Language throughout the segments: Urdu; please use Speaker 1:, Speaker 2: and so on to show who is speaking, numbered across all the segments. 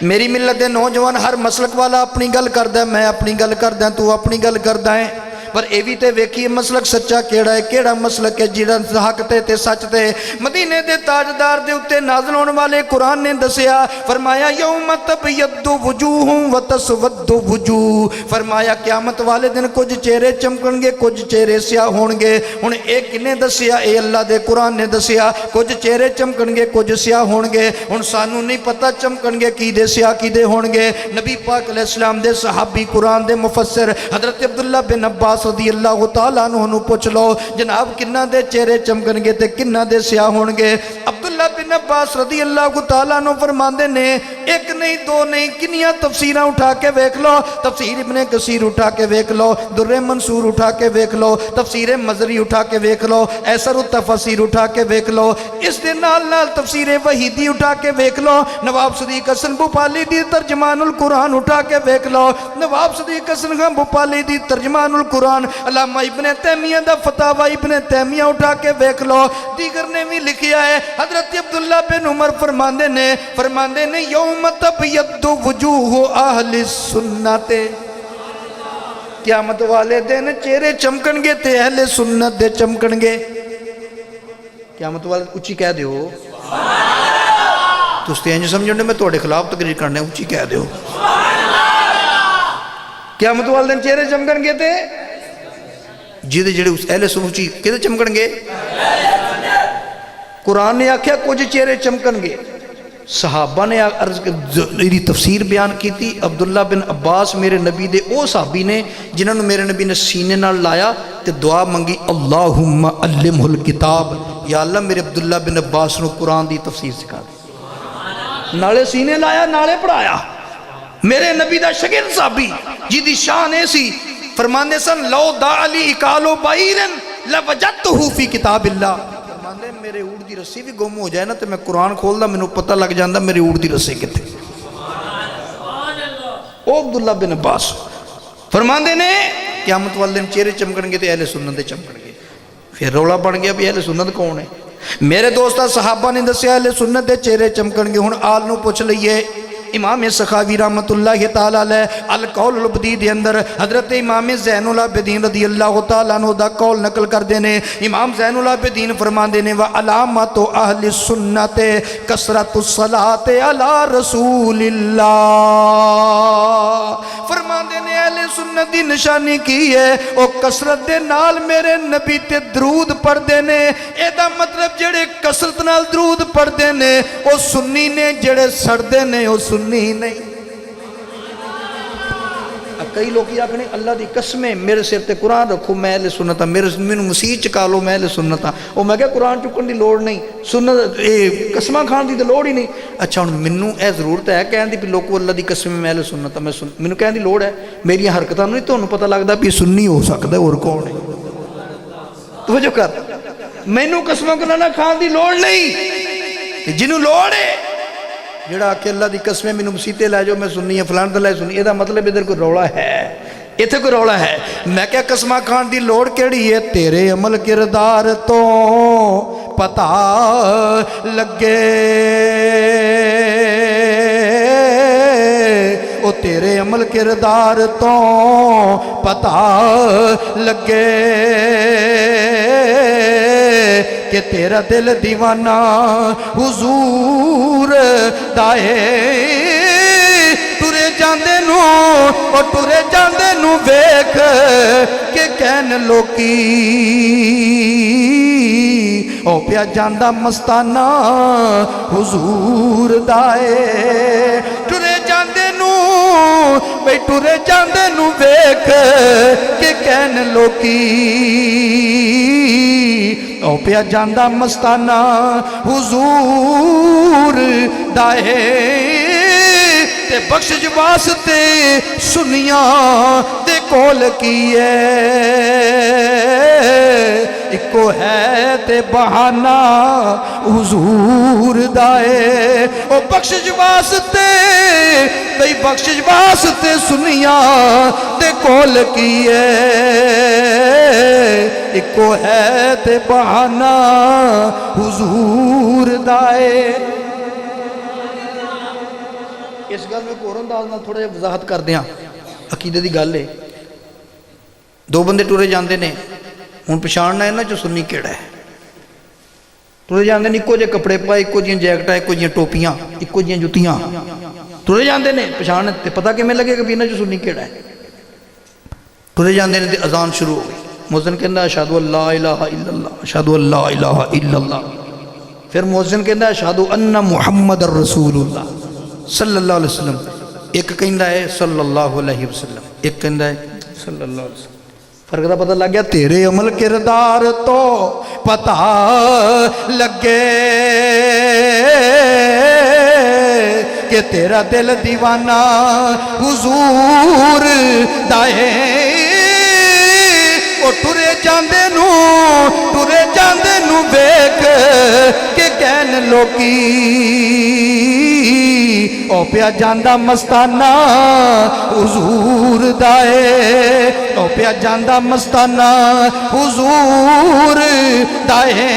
Speaker 1: میری ملت دے نوجوان ہر مسلک والا اپنی گل کردا ہے، میں اپنی گل کردا، تو اپنی گل کردا ہے، پر اے بھی تے ویکھیے مسلک سچا کیڑا ہے، کیڑا مسلک ہے جڑا حق تے سچ تے مدینے دے تاجدار دے اتے نازل ہونے والے قرآن نے دسیا، فرمایا یوم تبیض وجوہ وتسود وجوہ، فرمایا قیامت والے دن کچھ چہرے چمکن گے، کچھ چہرے سیاہ ہون گے۔ ہن اے کنے دسیا؟ اے اللہ دے قرآن نے دسیا، کچھ چہرے چمکن گے، کچھ سیاہ ہون گے۔ ہن سانو نہیں پتہ چمکن گے کی دے سیاہ کی دے ہون گے۔ نبی پاک علیہ السلام دے صحابی قرآن دے مفسر حضرت عبداللہ بن عباس رضی اللہ تعالیٰ عنہ پوچھ لو جناب کنہ دے چہرے چمکن گے تے کنہ دے سیاہ ہون گے؟ عبداللہ بن عباس رضی اللہ تعالیٰ عنہ فرماندے نے ایک نہیں دو نہیں کنیاں تفسیرہ اٹھا کے ویکھ لو، تفسیر ابن کثیر اٹھا کے ویکھ لو، در منصور اٹھا کے ویکھ لو، تفسیر مزری اٹھا کے ویکھ لو، ایسر التفسیر اٹھا کے ویکھ لو، اس دے نال نال تفسیر وحیدی اٹھا کے ویکھ لو، نواب صدیق حسن بھوپالی دی ترجمان القرآن اٹھا کے ویکھ لو، نواب صدیق حسن خان بھوپالی دی ترجمان القرآن، علامہ ابن تیمیہ دا فتاوی ابن تیمیہ اٹھا کے ویکھ لو، دیگر نے بھی لکھیا ہے۔ حضرت عبداللہ بن عمر فرماندے نے یوم تبیض وجوہ اہل سنت، قیامت والے دن چہرے چمکن گے تے اہل سنت دے چمکن گے۔ قیامت والے اچھی کہہ دیو، تُس تے انج سمجھنے میں توڑے خلاف تقریر کرنے اچھی کہہ دیو۔ قیامت والے دن چہرے چمکن گے تے جیدے جڑے اس اہل سنت چی کدے چمکن گے؟ قرآن نے آکھیا کچھ چہرے چمکن گے۔ صحابہ نے میری تفسیر بیان کی تھی، عبداللہ بن عباس میرے نبی دے او صحابی نے جنہوں نے میرے نبی نے سینے نال لایا تے دعا منگی اللہم علمہ الکتاب، یا اللہ میرے عبداللہ بن عباس نے قرآن دی تفسیر سکھا دی، نالے سینے لایا نالے پڑھایا۔ میرے نبی دا شگرد صحابی جی دی شان ایسی فرماندے سن لو دا علی اکالو بائیرن لوجدتہو فی کتاب اللہ، فرماندے میرے اونٹ دی رسی بھی گم ہو جائے نا تو میں قرآن کھول دا میں پتہ لگ جاندہ میرے اونٹ دی رسی کتے۔ او عبداللہ بن عباس فرماندے نے قیامت والے دن چہرے چمکن گے تے اہل سنت دے چمکن گے۔ پھر رولا بن گیا بھی اہل سنت کون ہے؟ میرے دوستہ صحابہ نے دسیا اہل سنت دے چہرے چمکن گے۔ ہن آل نو پوچھ لئیے، امام سخاوی رحمت اللہ تعالیٰ علیہ القول البدی دے اندر حضرت امام زین العابدین رضی اللہ تعالیٰ عنہ دا قول نقل کر دینے، امام زین العابدین فرمان دینے وَعَلَامَةُ أَهْلِ السُّنَّةِ كَثْرَةُ الصَّلَاةِ عَلَى رَسُولِ اللَّهِ، فرمان دینے اہل سنت دی نشانی کی ہے او کثرت دے نال میرے نبی تے درود پڑھ دینے۔ اے دا مطلب جڑے کثرت نال درود پڑھ دینے او سنی نے، جڑے سڑ دینے او سنی نہیں۔ کئی لوگ یہ آکھنے اللہ دی قسمیں میرے سر تے قرآن رکھو میں اہل سنت ہاں، میں مسیح چکا لو میں اہل سنت ہاں، او میں کہا قرآن چکن دی لوڑ نہیں، سنت قسمہ کھان دی لوڑ ہی نہیں۔ اچھا ہن منوں اے ضرورت ہے کہن دی بھی لوگوں اللہ دی قسمیں میں اہل سنت ہاں، منوں کہن دی لوڑ ہے، میری حرکتاں نہیں تو انہوں پتہ لگدا بھی سنی ہو سکتا ہے اور کون ہے۔ توجہ کر، مینوں قسموں کو نہ کھان دی لوڑ نہیں، جنوں لوڑ ہے جڑا کہ اللہ دی قسمیں میں مسیتے لے جو میں سننی ہے فلان دلائے سننی، یہ مطلب ادھر کوئی روڑا ہے، اتھے کوئی روڑا ہے۔ میں کیا قسمہ کھان دی لوڑ کیڑی ہے؟ تیرے عمل کردار تو پتہ لگے، او تیرے عمل کردار تو پتہ لگے کہ تیرا دل دیوانہ حضور دائے، ٹرے جاندے نو اور ٹرے جاندے نو ویکھ کہ کہن لوکی او پیا جاندہ مستانہ حضور دائے، ٹرے جاندے نو بھئی ٹرے جاندے نو ویکھ کہ کہن لوکی او پیا جاندہ مستانہ حضور دائے، تے بخشش واسطے سنیاں دے کول کیے، اکو ہے تے بہانہ حضور دائے، او بخشش واسطے بھئی بخشش واسطے سنیاں دے کول کیے، اکو ہے تے بہانہ حضور دائے۔ اس گل میں ایک اور انداز نال تھوڑا جہا وضاحت کر دیاں عقیدے دی گل ہے دو بندے ٹرے جاندے نے ہن پچھاڑنا انہاں چوں سنی کیڑا ہے ٹرے جاندے نے اکو جے کپڑے پائے اکو جیاں جیکٹاں اکو جیاں ٹوپیاں اکو جیاں جتیاں ٹرے جاندے نے پچھاڑ تے پتہ کیویں لگے کہ بھی انہاں چوں سنی کیڑا ہے ٹرے جاندے نے تے اذان شروع ہو گئی مؤذن کہندا اشہد ان لا الہ الا اللہ اشہد ان لا الہ الا اللہ پھر مؤذن کہندا اشہد ان محمد رسول اللہ صلی اللہ علیہ وسلم ایک کہندا ہے صلی اللہ علیہ وسلم ایک کہندا ہے صلی اللہ علیہ وسلم فرق دا پتہ لگ گیا تیرے عمل کردار تو پتہ لگے کہ تیرا دل دیوانہ حضور دائے او ٹرے جاندے نو بیک کہ کہن لوکی او پیا جاندہ مستانہ حضور دائے او پیا جاندہ مستانہ حضور دائے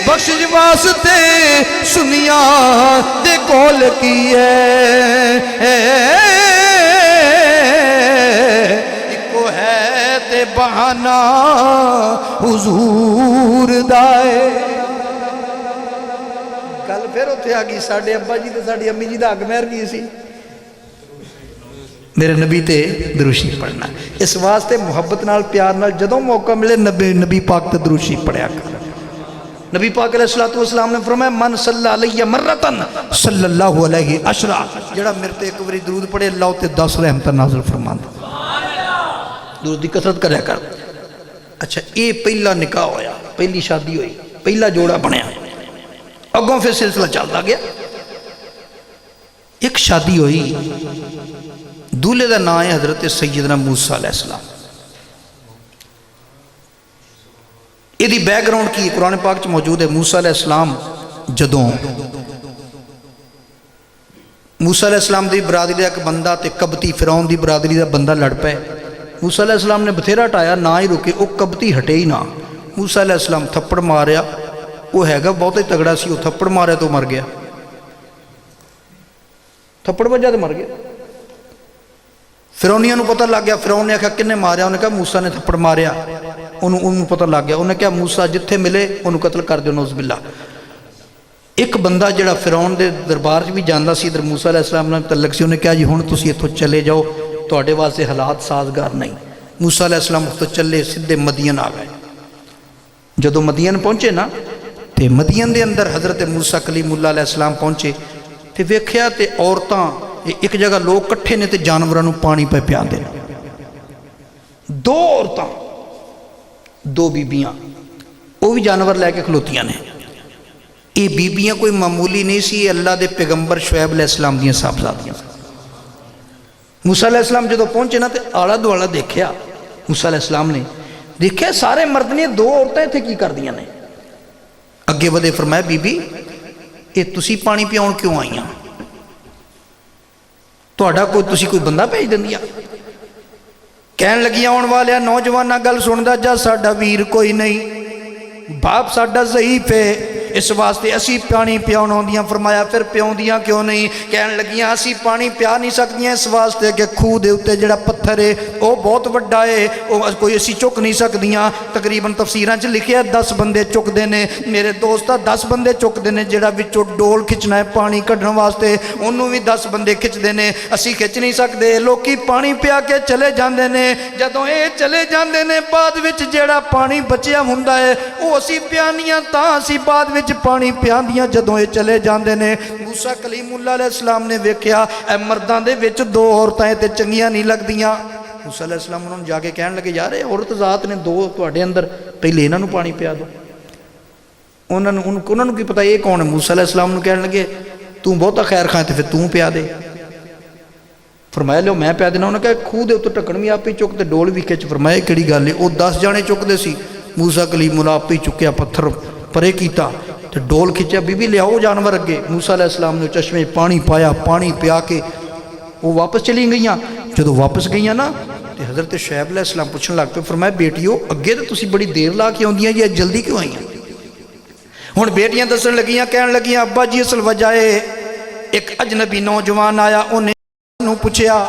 Speaker 1: بخشش واسطے سنیا دے کول کیے اکو ہے تے بہانہ حضور دائے گل پھر اتھے آ گئی ساڑھے ابا جی تے ساڑھی امی جی دا حق مہر کی سی میرے نبی تے دروشی پڑھنا اس واسطے محبت نال پیار نال جدوں موقع ملے نبی پاک تے دروشی پڑھیا کر نبی پاک علیہ السلام نے فرمایا من صلی علیہ مرتن صلی اللہ علیہ عشرہ جڑا میرے تے ایک باری درود پڑھے اللہ تے 10 رحمت نازل فرماندا درود دی کثرت کریا کر اچھا یہ پہلا نکاح ہویا پہلی شادی ہوئی پہلا جوڑا بنیا اگوں پھر سلسلہ چلتا گیا ایک شادی ہوئی دولے دا نام ہے حضرت سیدنا موسیٰ علیہ السلام یہ دی بیک گراؤنڈ کی قرآن پاک چ موجود ہے موسیٰ علیہ السلام جدوں موسیٰ علیہ السلام دی برادری دا ایک بندہ تے قبطی فرعون دی برادری دا بندہ لڑ پے موسیٰ علیہ السلام نے بتھیرا ٹایا نہ ہی رکے وہ قبطی ہٹے ہی نہ موسیٰ علیہ السلام تھپڑ ماریا وہ ہے گا بہت ہی تگڑا سی وہ تھپڑ ماریا تو مر گیا تھپڑ بجا تو مر گیا فرعونیاں نو پتہ لگ گیا فرعون نے کہا کنے ماریا انہیں کہا موسیٰ نے تھپڑ ماریا انہوں پتہ لگ گیا انہیں کہا موسیٰ جتھے ملے انہوں قتل کر دیو نعوذ باللہ ایک بندہ جڑا فرعون دے دربار بھی جاندا سی ادھر موسیٰ علیہ السلام نے تعلق سی انہیں کہا جی ہن تسی ایتھوں چلے جاؤ تواڈے واسطے حالات سازگار نہیں موسیٰ علیہ السلام تو چلے سدھے مدین آ گئے جدو مدین پہنچے نا تے مدین دے اندر حضرت موسیٰ کلیم اللہ علیہ السلام پہنچے تے ویکھیا تے عورتاں ایک جگہ لوگ کٹھے نے تے جانوراں نو پانی پہ پیاندے دو عورتاں دو بیبیاں وہ بھی جانور لے کے کھلوتیاں نے یہ بیبیاں کوئی معمولی نہیں سی اللہ دے پیغمبر شعیب علیہ السلام دیاں صاحبزادیاں موسیٰ علیہ السلام جدو پہنچے نا تے آلہ دوالہ دیکھیا موسیٰ علیہ السلام نے دیکھیا سارے مرد نے دو عورتیں تھے کی کر دیاں نے اگے ودے فرمایا بی بی یہ تسی پانی پیاؤن کیوں آئیاں تہاڈا تسی کوئی بندہ بھیج دندیاں کہن لگیاں آن والے نوجوانہ گل سندا جا ساڈا ویر کوئی نہیں باپ ساڈا ضعیف ہے اس واسطے اسی پانی پیاؤن ہوندیاں فرمایا پھر پیاؤندیاں کیوں نہیں کہن لگیاں اسی پانی پیا نہیں سکدیاں اس واسطے کہ کھوہ دے اوتے جڑا پتھر ہے وہ بہت وڈا ہے وہ کوئی اسی چک نہیں سکدیاں تقریباً تفسیراں چ لکھیا 10 بندے چکدے نے میرے دوستا 10 بندے چکدے نے جڑا وچوں ڈول کھچنا ہے پانی کڈن واسطے انہوں بھی 10 بندے کھچدے نے اسی کھچ نہیں سکدے لوکی پانی پیا کے چلے جاندے نے جدوں اے چلے جاندے نے بعد وچ جڑا پانی بچیا ہوندا ہے وہ اسی پیانیاں تاں اسی بعد پانی پیاندیاں جدوں یہ چلے جاندے نے موسیٰ کلیم اللہ علیہ السلام نے ویکھیا اے مردان دے وچ دو عورتیں تے چنگیاں نہیں لگدیاں موسیٰ علیہ السلام انہوں جا کے کہن لگے یار عورت ذات نے دو تواڈے اندر پہلے انہاں نوں پانی پیا دو انہاں نوں کی پتہ یہ کون ہے موسیٰ علیہ السلام نوں کہن لگے تو بہتا خیر خواہ تے پھر تو پیا دے فرمایا لو میں پیا دینا انہوں نے کہا کھوہ دے اتنے ٹکن بھی آپ ہی چک تے ڈول بھی کھچ فرمایا کیڑی گل ہے وہ 10 جانے چک دے سی موسیٰ کلیم اللہ آپ ہی چکیا پتھر پرے کیتا تے ڈول کھچیا بی بی لیاؤ جانور اگے موسیٰ علیہ السلام نے چشمے پانی پایا پانی پیا کے وہ واپس چلی گئیاں جدو واپس گئیاں نا تے حضرت شعیب علیہ السلام پوچھنے لگ پہ فرمایا بیٹیو اگے تو تسی بڑی دیر لا کے ہوندیاں یہ جلدی کیوں آئیاں ہن بیٹیاں دسن لگیاں کہن لگیاں ابا جی اصل وجہ ہے ایک اجنبی نوجوان آیا، انہیں سانو پوچھیا،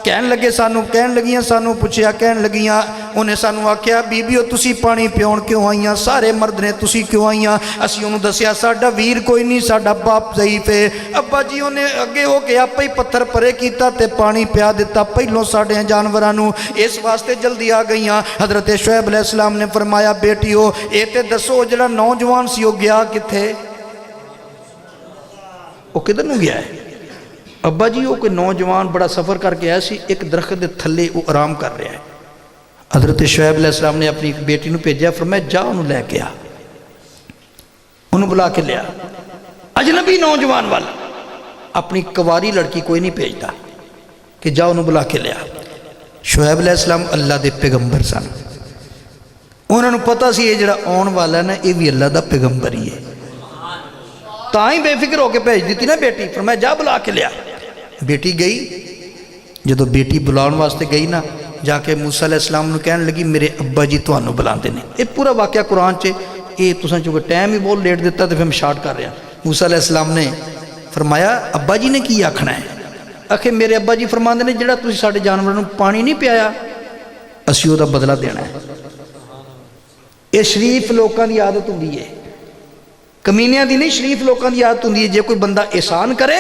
Speaker 1: کہن لگے سانو، کہن لگیاں سانو پوچھیا، کہن لگیاں انہیں سانو آکھیا بیبیو تسی پانی پیون کیوں آئیاں، سارے مرد نے تسی کیوں آئیاں؟ اسی انہوں دسیا ساڈا ویر کوئی نہیں، ساڈا باپ ضعیف ہے۔ ابا جی انہیں اگے ہو کے آپ ہی پتھر پرے کیتا تے پانی پیا دیتا پہلوں ساڈے جانورانوں، اس واسطے جلدی آ گئیاں۔ حضرت شعیب علیہ السلام نے فرمایا بیٹیو اے تے دسو جڑا نوجوان سی وہ گیا کتھے؟ وہ کدھر نو گیا ہے؟ ابا جی وہ کوئی نوجوان بڑا سفر کر کے آیا سی، ایک درخت دے تھلے وہ آرام کر رہا ہے۔ حضرت شعیب علیہ السلام نے اپنی بیٹی نو بھیجا، فرمایا جا انہوں لے کے آ، انہوں بلا کے لیا۔ اجنبی نوجوان والا اپنی کواری لڑکی کوئی نہیں بھیجتا کہ جا انہوں بلا کے لیا۔ شعیب علیہ السلام اللہ دے پیغمبر سن، انہوں نے پتا سی یہ جڑا آن والا ہے نا یہ بھی اللہ دا پیغمبر ہی ہے، تائیں بے فکر ہو کے بھیج دیتی نا بیٹی، فرمایا جا بلا کے لیا۔ بیٹی گئی، جدو بیٹی بلاؤن واسطے گئی نا، جا کے موسیٰ علیہ السلام نے کہنے لگی میرے ابا جی تو انہوں بلاندے نے۔ یہ پورا واقعہ قرآن چے، یہ تساں چونکہ ٹائم ہی بہت لیٹ دیتا تو پھر ہم شارٹ کر رہے ہیں۔ موسیٰ علیہ السلام نے فرمایا ابا جی نے کی آکھنا ہے؟ آخے میرے ابا جی فرماندے نے جڑا تسی ساڑھے جانوروں پانی نہیں پیایا اسی وہ دا بدلہ دینا ہے۔ یہ شریف لوکاں دی عادت ہوندی ہے، کمینیاں دی نہیں، شریف لوکاں دی عادت ہوندی ہے، جے کوئی بندہ احسان کرے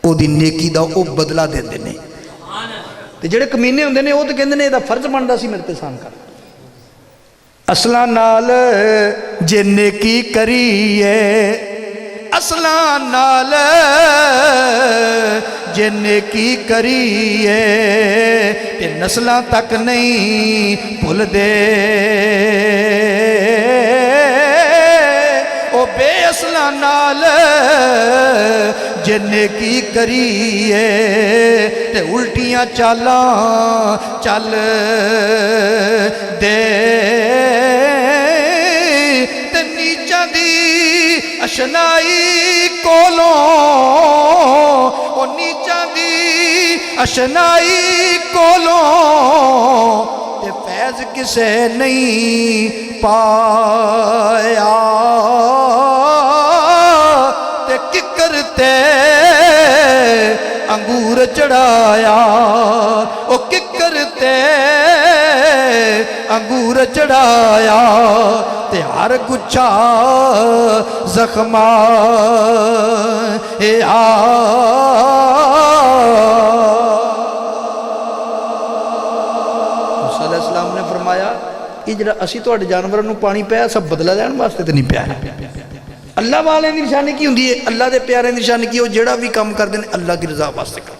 Speaker 1: او دی نیکی دا او بدلہ دے دینے، تے جڑے کمینے ہوندے نے او تے کہندے نے اے دا فرض بندا سی میرے تے احسان کر۔ اصلاں نال جے نیکی کریے، اصلاں نال جے نیکی کریے تے نسلاں تک نہیں بھول دے، او بے اصلاں نال جے نیکی کریے تے الٹیاں چالاں چل دے، تے نیچاں دی اشنائی کولوں، او نیچاں دی اشنائی کولوں تے فیض کسے نہیں پایا، تے ککر تے انگور چڑھایا، او ککر تے انگور چڑھایا تے ہر گچھا زخماں اے موسیٰ علیہ السلام نے فرمایا یہ جڑا اسی تو اڈ جانوروں پانی پیا سب بدلہ دین واسطے تے نہیں پیا۔ اللہ والے دی نشانی کی ہوندی ہے، اللہ دے پیارے دی نشانی کی ہو جڑا بھی کام کر دیں اللہ دی رضا واسطے کر،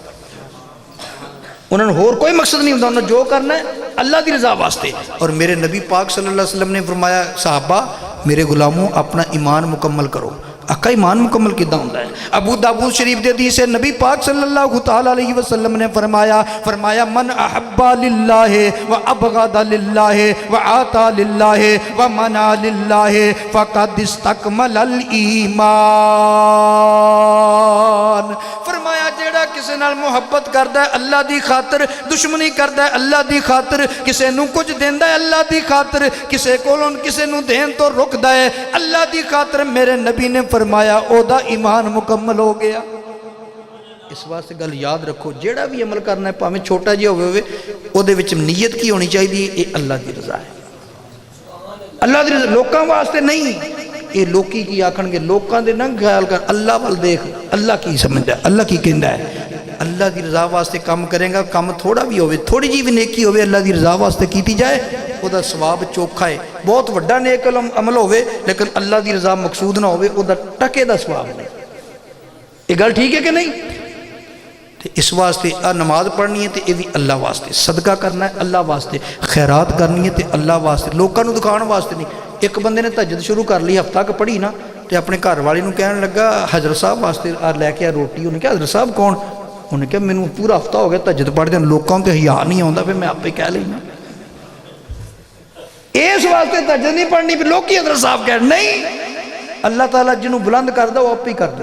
Speaker 1: انہوں نے اور کوئی مقصد نہیں ہوتا، انہوں نے جو کرنا ہے اللہ دی رضا واسطے۔ اور میرے نبی پاک صلی اللہ علیہ وسلم نے فرمایا صحابہ میرے غلاموں اپنا ایمان مکمل کرو۔ اکا ایمان مکمل کدہ ہوندہ ہے؟ ابو داؤد شریف دے حدیث ہے نبی پاک صلی اللہ تعالیٰ علیہ وسلم نے فرمایا من احب للہ و ابغض للہ و آتا للہ و منع للہ فقد استکمل الایمان۔ فرمایا جیڑا کسے نال محبت کردہ ہے اللہ دی خاطر، دشمنی کردہ ہے اللہ دی خاطر، کسے نو کچھ دیندہ ہے اللہ دی خاطر، کسے کولوں کسے نو دین تو رکھ دہ ہے اللہ دی خاطر، میرے نبی نے فرمایا او دا ایمان مکمل ہو گیا۔ اس واسطے گل یاد رکھو جیڑا بھی عمل کرنا ہے پاہمیں چھوٹا جی ہوئے او دے وچ نیت کی ہونی چاہیے اے اللہ دی رضا ہے، اللہ دی رضا، لوکاں واسطے نہیں۔ یہ لوکی کی آکھن گے لوکاں دے نہ خیال کر، اللہ وال دیکھ اللہ کی سمجھدا ہے، اللہ کی کہندا ہے۔ اللہ دی رضا واسطے کام کریں گا، کام تھوڑا بھی ہوئے تھوڑی جی بھی نیکی ہوئے اللہ دی رضا واسطے کیتی جائے او دا ثواب چوکھا ہے، بہت وڈا نیک عمل ہوئے لیکن اللہ دی رضا مقصود نہ ہوئے او دا ٹکے دا ثواب نہیں۔ یہ گل ٹھیک ہے کہ نہیں؟ اس واسطے نماز پڑھنی ہے تے یہ بھی اللہ واسطے، صدقہ کرنا ہے اللہ واسطے، خیرات کرنی ہے تے اللہ واسطے، لوکاں نو دکھان واسطے نہیں۔ ایک بندے نے تہجد شروع کر لی، ہفتہ کہ پڑھی نا تے اپنے گھر والی نو کہنے لگا حضرت صاحب واسطے لے کے روٹی، انہیں کہا حضرت صاحب کون؟ انہیں کہا میں نے پورا ہفتہ ہو گیا تہجد پڑھ دیں، لوکاں تے حیا نہیں آندا، پھر میں آپ پہ کہہ لینا اس واسطے تہجد نہیں پڑھنی، پھر لوگ کی حضرت صاحب کہہ نہیں، اللہ تعالیٰ جنہوں بلند کر دے وہ آپ ہی کر دے۔